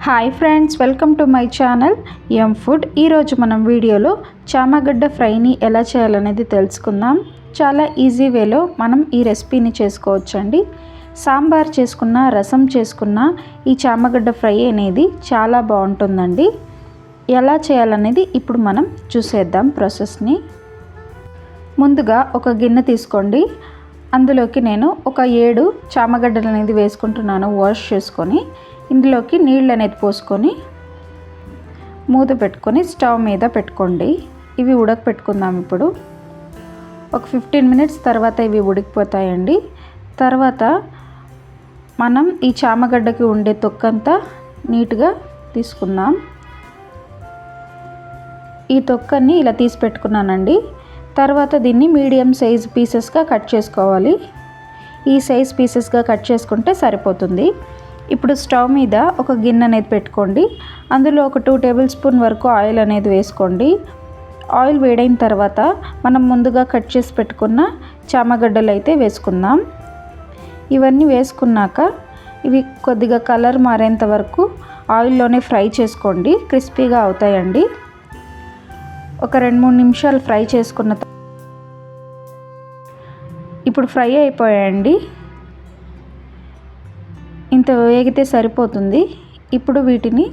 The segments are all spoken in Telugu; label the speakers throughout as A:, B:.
A: Hi friends, welcome to my channel M food. ఈరోజు మనం వీడియోలో చామగడ్డ ఫ్రైని ఎలా చేయాలనేది తెలుసుకుందాం. చాలా ఈజీ వేలో మనం ఈ రెసిపీని చేసుకోవచ్చండి. సాంబార్ చేసుకున్న, రసం చేసుకున్న ఈ చామగడ్డ ఫ్రై అనేది చాలా బాగుంటుందండి. ఎలా చేయాలనేది ఇప్పుడు మనం చూసేద్దాం ప్రాసెస్ని. ముందుగా ఒక గిన్నె తీసుకోండి. అందులోకి నేను ఒక 7 చామగడ్డలు అనేది వేసుకుంటున్నాను. వాష్ చేసుకొని ఇందులోకి నీళ్ళు అనేది పోసుకొని మూత పెట్టుకొని స్టవ్ మీద పెట్టుకోండి. ఇవి ఉడకపెట్టుకుందాం. ఇప్పుడు ఒక 15 మినిట్స్ తర్వాత ఇవి ఉడికిపోతాయండి. తర్వాత మనం ఈ చామగడ్డకి ఉండే తొక్కంతా నీట్గా తీసుకుందాం. ఈ తొక్కని ఇలా తీసి పెట్టుకున్నానండి. తర్వాత దీన్ని మీడియం సైజ్ పీసెస్గా కట్ చేసుకోవాలి. ఈ సైజ్ పీసెస్గా కట్ చేసుకుంటే సరిపోతుంది. ఇప్పుడు స్టవ్ మీద ఒక గిన్నె అనేది పెట్టుకోండి. అందులో ఒక 2 టేబుల్ స్పూన్ వరకు ఆయిల్ అనేది వేసుకోండి. ఆయిల్ వేడైన తర్వాత మనం ముందుగా కట్ చేసి పెట్టుకున్న చామగడ్డలు అయితే వేసుకుందాం. ఇవన్నీ వేసుకున్నాక ఇవి కొద్దిగా కలర్ మారేంత వరకు ఆయిల్లోనే ఫ్రై చేసుకోండి. క్రిస్పీగా అవుతాయండి. ఒక 2-3 నిమిషాలు ఫ్రై చేసుకున్న ఇప్పుడు ఫ్రై అయిపోయాయండి. ఇంత వేగితే సరిపోతుంది. ఇప్పుడు వీటిని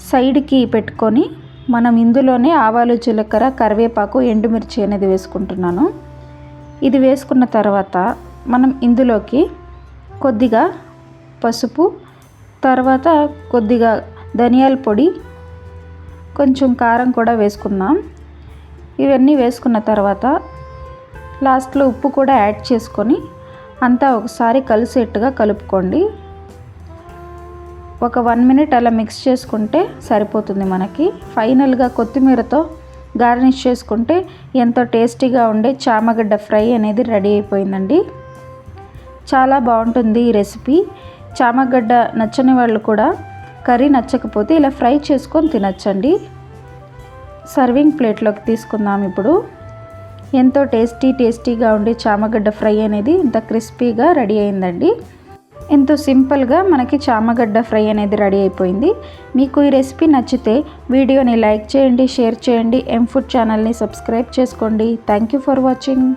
A: సైడ్కి పెట్టుకొని మనం ఇందులోనే ఆవాలు, జీలకర్ర, కరివేపాకు, ఎండుమిర్చి అనేది వేసుకుంటున్నాను. ఇది వేసుకున్న తర్వాత మనం ఇందులోకి కొద్దిగా పసుపు, తర్వాత కొద్దిగా ధనియాల పొడి, కొంచెం కారం కూడా వేసుకుందాం. ఇవన్నీ వేసుకున్న తర్వాత లాస్ట్లో ఉప్పు కూడా యాడ్ చేసుకొని అంతా ఒకసారి కలిసేట్టుగా కలుపుకోండి. ఒక 1 మినిట్ అలా మిక్స్ చేసుకుంటే సరిపోతుంది మనకి. ఫైనల్గా కొత్తిమీరతో గార్నిష్ చేసుకుంటే ఎంతో టేస్టీగా ఉండే చామగడ్డ ఫ్రై అనేది రెడీ అయిపోయిందండి. చాలా బాగుంటుంది ఈ రెసిపీ. చామగడ్డ నచ్చని వాళ్ళు కూడా కర్రీ నచ్చకపోతే ఇలా ఫ్రై చేసుకొని తినచ్చండి. సర్వింగ్ ప్లేట్లోకి తీసుకుందాం. ఇప్పుడు ఎంతో టేస్టీగా ఉండే చామగడ్డ ఫ్రై అనేది ఇంత క్రిస్పీగా రెడీ అయిందండి. ఎంతో సింపుల్గా మనకి చామగడ్డ ఫ్రై అనేది రెడీ అయిపోయింది. మీకు ఈ రెసిపీ నచ్చితే వీడియోని లైక్ చేయండి, షేర్ చేయండి. ఎం ఫుడ్ ఛానల్ని సబ్స్క్రైబ్ చేసుకోండి. Thank you for watching.